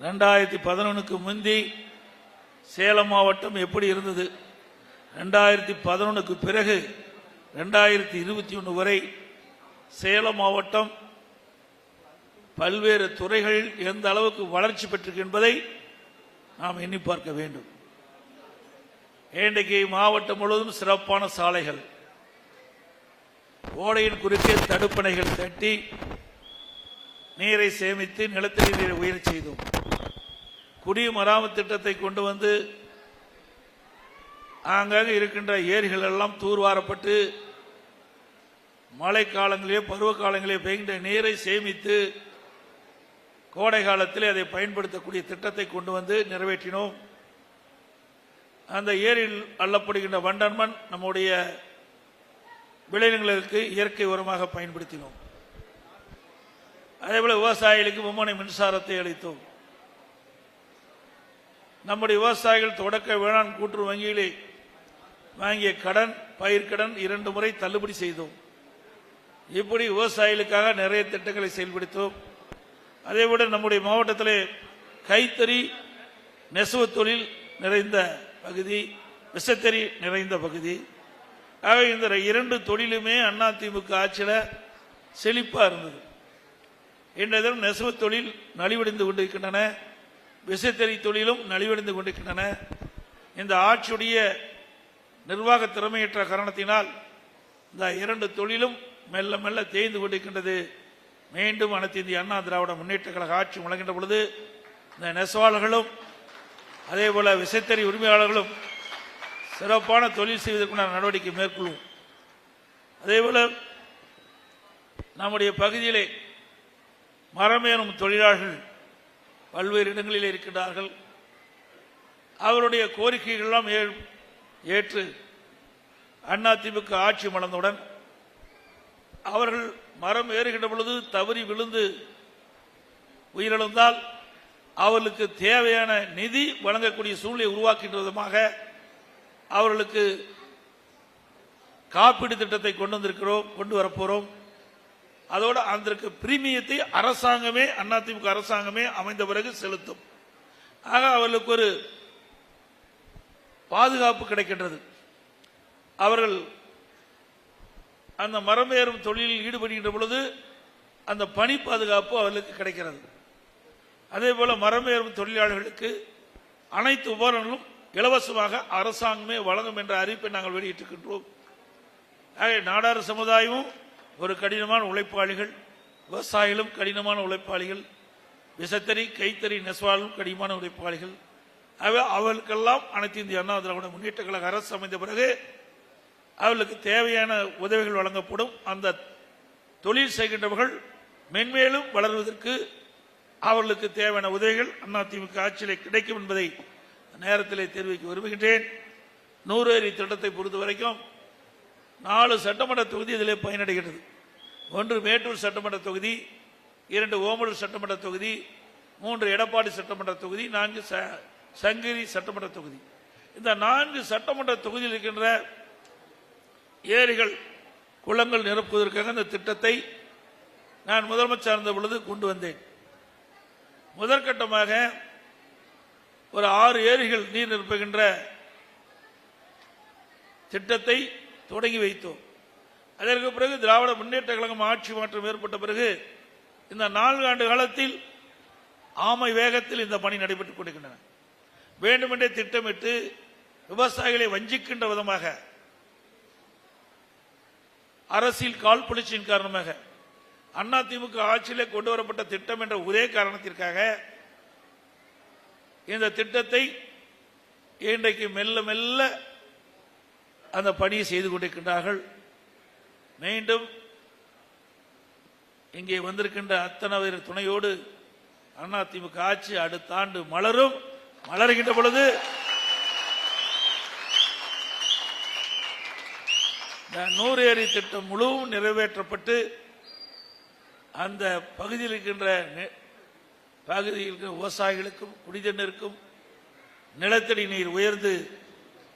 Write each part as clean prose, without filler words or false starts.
2011க்கு முந்தி சேலம் மாவட்டம் எப்படி இருந்தது, 2011க்கு பிறகு 2021 வரை சேலம் மாவட்டம் பல்வேறு துறைகளில் எந்த அளவுக்கு வளர்ச்சி பெற்றிருக்கு என்பதை நாம் எண்ணி பார்க்க வேண்டும். இன்றைக்கு மாவட்டம் முழுவதும் சிறப்பான சாலைகள், ஓடையின் குறுக்கே தடுப்பணைகள் கட்டி நீரை சேமித்து நிலத்தடி நீரை உயர செய்தோம். குடிமராமத்து திட்டத்தை கொண்டு வந்து ஆங்காக இருக்கின்ற ஏரிகள் எல்லாம் தூர்வாரப்பட்டு மழை காலங்களிலே பருவ காலங்களிலே பெய்கின்ற நீரை சேமித்து கோடை காலத்தில் அதை பயன்படுத்தக்கூடிய திட்டத்தை கொண்டு வந்து நிறைவேற்றினோம். அந்த ஏரியில் அள்ளப்படுகின்ற வண்டன்மண் நம்முடைய விளைநிலங்களுக்கு இயற்கை உரமாக பயன்படுத்தினோம். அதேபோல விவசாயிகளுக்கு மும்முனை மின்சாரத்தை அளித்தோம். நம்முடைய விவசாயிகள் தொடக்க வேளாண் கூட்டுறவு வங்கியிலே வாங்கிய கடன், பயிர்க்கடன் 2 முறை தள்ளுபடி செய்தோம். இப்படி விவசாயிகளுக்காக நிறைய திட்டங்களை செயல்படுத்தோம். அதேபோல நம்முடைய மாவட்டத்திலே கைத்தறி நெசவு தொழில் நிறைந்த பகுதி, விசைத்தறி நிறைந்த பகுதி. ஆக இந்த 2 தொழிலுமே அதிமுக ஆட்சியில் செழிப்பா இருந்தது. இன்றைய தினம் நெசவு தொழில் நலிவடைந்து கொண்டிருக்கின்றன, விசைத்தறி தொழிலும் நலிவடைந்து கொண்டிருக்கின்றன. இந்த ஆட்சியுடைய நிர்வாக திறமையற்ற காரணத்தினால் இந்த 2 தொழிலும் மெல்ல மெல்ல தேய்ந்து கொண்டிருக்கின்றது. மீண்டும் அனைத்து இந்திய அண்ணா திராவிட முன்னேற்ற கழக ஆட்சி வழங்குகின்ற பொழுது இந்த நெசவாளர்களும் அதே போல விசைத்தறி உரிமையாளர்களும் சிறப்பான தொழில் செய்வதற்கான நடவடிக்கை மேற்கொள்ளும். அதேபோல நம்முடைய பகுதியிலே மரமேறும் தொழிலாளர்கள் பல்வேறு இடங்களில் இருக்கின்றார்கள். அவருடைய கோரிக்கைகள் எல்லாம் ஏற்று அதிமுக ஆட்சி மலர்ந்தவுடன் அவர்கள் மரம் ஏறுகின்ற பொழுது தவறி விழுந்து உயிரிழந்தால் அவர்களுக்கு தேவையான நிதி வழங்கக்கூடிய சூழ்நிலை உருவாக்கின்ற விதமாக அவர்களுக்கு காப்பீடு திட்டத்தை கொண்டு வரப்போறோம். அதோடு அதற்கு பிரீமியத்தை அரசாங்கமே, அதிமுக அரசாங்கமே அமைந்த பிறகு செலுத்தும். ஆக அவர்களுக்கு ஒரு பாதுகாப்பு கிடைக்கின்றது. அவர்கள் அந்த மரம் ஏறும் தொழிலில் ஈடுபடுகின்ற பொழுது அந்த பணி பாதுகாப்பு அவர்களுக்கு கிடைக்கிறது. அதே போல மரம் ஏறும் தொழிலாளர்களுக்கு அனைத்து உபகரணங்களும் இலவசமாக அரசாங்கமே வழங்கும் என்ற அறிவிப்பை நாங்கள் வெளியிட்டிருக்கின்றோம். ஆக நாடார் சமுதாயமும் ஒரு கடினமான உழைப்பாளிகள், விவசாயிகளும் கடினமான உழைப்பாளிகள், விசைத்தறி கைத்தறி நெசவாளர்களும் கடினமான உழைப்பாளிகள். அவர்களுக்கெல்லாம் அனைத்து இந்திய அண்ணா திராவிட முன்னேற்ற கழக அரசு அமைந்த பிறகு அவர்களுக்கு தேவையான உதவிகள் வழங்கப்படும். அந்த தொழில் செய்கின்றவர்கள் மென்மேலும் வளர்வதற்கு அவர்களுக்கு தேவையான உதவிகள் அதிமுக ஆட்சியிலே கிடைக்கும் என்பதை நேரத்திலே தெரிவிக்க விரும்புகின்றேன். 100 ஏரி திட்டத்தை பொறுத்த வரைக்கும் 4 சட்டமன்ற தொகுதி இதில் பயனடைகிறது. 1 மேட்டூர் சட்டமன்ற தொகுதி, 2 ஓமலூர் சட்டமன்ற தொகுதி, 3 எடப்பாடி சட்டமன்ற தொகுதி, 4 சங்கிரி சட்டமன்ற தொகுதி. இந்த 4 சட்டமன்ற தொகுதியில் இருக்கின்ற ஏரிகள், குளங்கள் நிரப்புவதற்காக இந்த திட்டத்தை நான் முதலமைச்சர் இருந்த பொழுது கொண்டு வந்தேன். முதற்கட்டமாக ஒரு 6 ஏரிகள் நீர் நிரப்புகின்ற திட்டத்தை தொடங்கி வைத்தோம். அதற்கு பிறகு திராவிட முன்னேற்ற கழகம் ஆட்சி மாற்றம் ஏற்பட்ட பிறகு இந்த 4 ஆண்டு காலத்தில் ஆமை வேகத்தில் இந்த பணி நடைபெற்றுக் கொண்டிருக்கின்றன. வேண்டுமென்றே திட்டமிட்டு விவசாயிகளை வஞ்சிக்கின்ற விதமாக அரசியல் காழ்ப்புணர்ச்சியின் காரணமாக அதிமுக ஆட்சியிலே கொண்டு வரப்பட்ட திட்டம் என்ற ஒரே காரணத்திற்காக இந்த திட்டத்தை இன்றைக்கு மெல்ல மெல்ல அந்த பணியை செய்து கொண்டிருக்கின்றார்கள். மீண்டும் இங்கே வந்திருக்கின்ற அத்தனை பேர் துணையோடு அதிமுக ஆட்சி அடுத்த ஆண்டு மலரும். மலர்கின்ற பொழுது 100 ஏரி திட்டம் முழுவதும் நிறைவேற்றப்பட்டு அந்த பகுதியில் இருக்கின்ற விவசாயிகளுக்கும் குடிதண்ணீருக்கும் நிலத்தடி நீர் உயர்ந்து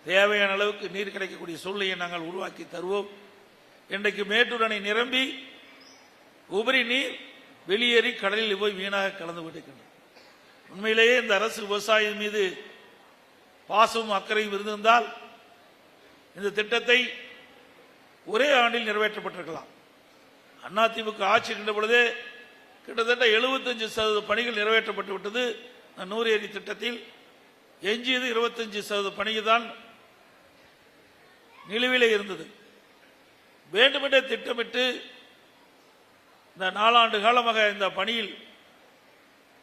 தேவையான அளவுக்கு நீர் கிடைக்கக்கூடிய சூழ்நிலையை நாங்கள் உருவாக்கி தருவோம். இன்றைக்கு மேட்டூர் அணை நிரம்பி உபரி நீர் வெளியேறி கடலில் போய் வீணாக கலந்து கொண்டிருக்கின்றன. உண்மையிலேயே இந்த அரசு விவசாயம் மீது பாசமும் அக்கறையும் இருந்திருந்தால் இந்த திட்டத்தை ஒரே ஆண்டில் நிறைவேற்றப்பட்டிருக்கலாம். அதிமுக ஆட்சி இருக்கின்ற பொழுதே கிட்டத்தட்ட 75% பணிகள் நிறைவேற்றப்பட்டு விட்டது. 100 ஏரி திட்டத்தில் எஞ்சியது 25% பணிகள் தான் நிலுவிலே இருந்தது. வேண்டுமென்றே திட்டமிட்டு இந்த 4 ஆண்டு காலமாக இந்த பணியில்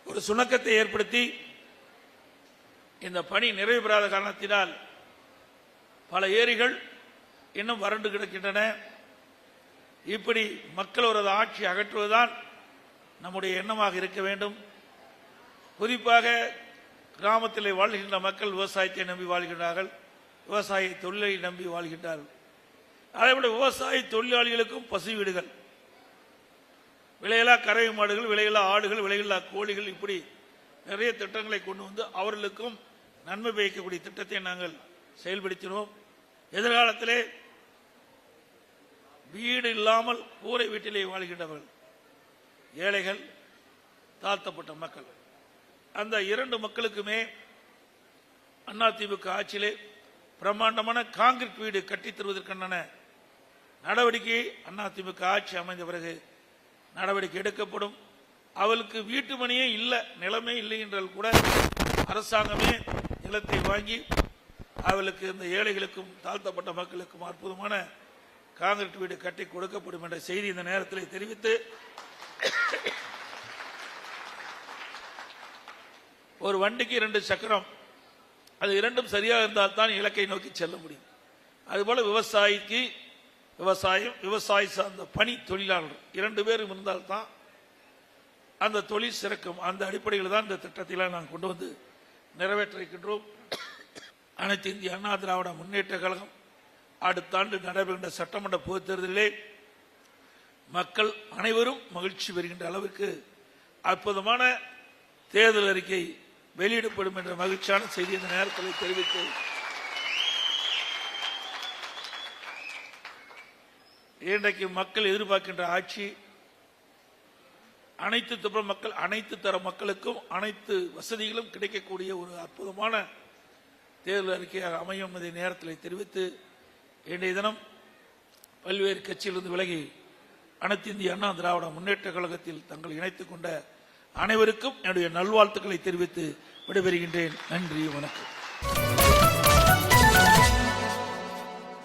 ஒரு சுணக்கத்தை ஏற்படுத்தி இந்த பணி நிறைவு பெறாத காரணத்தினால் பல ஏரிகள் இன்னும் வறண்டு கிடக்கின்றன. இப்படி மக்களோட ஆட்சி அகற்றுவதுதான் நம்முடைய எண்ணமாக இருக்க வேண்டும். குறிப்பாக கிராமத்தில் வாழ்கின்ற மக்கள் விவசாயத்தை நம்பி வாழ்கின்றார்கள், விவசாய தொழிலை நம்பி வாழ்கின்றார்கள். அதேபோல விவசாய தொழிலாளிகளுக்கும் பசு வீடுகள், விலையில்லா கறவை மாடுகள், விலையில்லா ஆடுகள், விலையில்லா கோழிகள், இப்படி நிறைய திட்டங்களை கொண்டு வந்து அவர்களுக்கும் நன்மை பயக்கக்கூடிய திட்டத்தை நாங்கள் செயல்படுத்தினோம். எதிர்காலத்திலே வீடு இல்லாமல் கூரை வீட்டிலே வாழ்கின்றவர்கள், ஏழைகள், தாழ்த்தப்பட்ட மக்கள், அந்த 2 மக்களுக்குமே அதிமுக ஆட்சியிலே பிரம்மாண்டமான காங்கிரீட் வீடு கட்டித் தருவதற்கான நடவடிக்கை அதிமுக ஆட்சி அமைந்த பிறகு நடவடிக்கை எடுக்கப்படும். அவளுக்கு வீட்டு மணியே இல்லை, நிலமே இல்லை என்றால் கூட அரசாங்கமே நிலத்தை வாங்கி அவளுக்கு இந்த ஏழைகளுக்கும் தாழ்த்தப்பட்ட மக்களுக்கும் அற்புதமான காங்கிரீட் வீடு கட்டி கொடுக்கப்படும் என்ற செய்தி இந்த நேரத்தில் தெரிவித்து, ஒரு வண்டிக்கு 2 சக்கரம், அது 2ம் சரியாக இருந்தால் தான் இலக்கை நோக்கி செல்ல முடியும். அதுபோல விவசாயிக்கு விவசாயம், விவசாயி சார்ந்த பணி தொழிலாளர் 2 பேரும் இருந்தால்தான் அந்த தொழில் சிறக்கும். அந்த அடிப்படையில் தான் இந்த திட்டத்தில் நாம் கொண்டு வந்து நிறைவேற்ற இருக்கின்றோம். அனைத்து இந்திய அண்ணா திராவிட முன்னேற்ற கழகம் அடுத்த ஆண்டு நடைபெறுகின்ற சட்டமன்ற பொதுத் தேர்தலிலே மக்கள் அனைவரும் மகிழ்ச்சி பெறுகின்ற அளவிற்கு அற்புதமான தேர்தல் அறிக்கை வெளியிடப்படும் என்ற மகிழ்ச்சியான செய்தி இந்த நேரத்தில் தெரிவித்து, இன்றைக்கு மக்கள் எதிர்பார்க்கின்ற ஆட்சி அனைத்து தர மக்களுக்கும் அனைத்து வசதிகளும் கிடைக்கக்கூடிய ஒரு அற்புதமான தேர்தல் அறிக்கையாக அமையும் என்பதை நேரத்தில் தெரிவித்து, இன்றைய தினம் பல்வேறு கட்சியிலிருந்து விலகி அனைத்து இந்திய அண்ணா திராவிட முன்னேற்ற கழகத்தில் தங்களை இணைத்துக் கொண்ட அனைவருக்கும் என்னுடைய நல்வாழ்த்துக்களை தெரிவித்து விடைபெறுகின்றேன். நன்றி, வணக்கம்.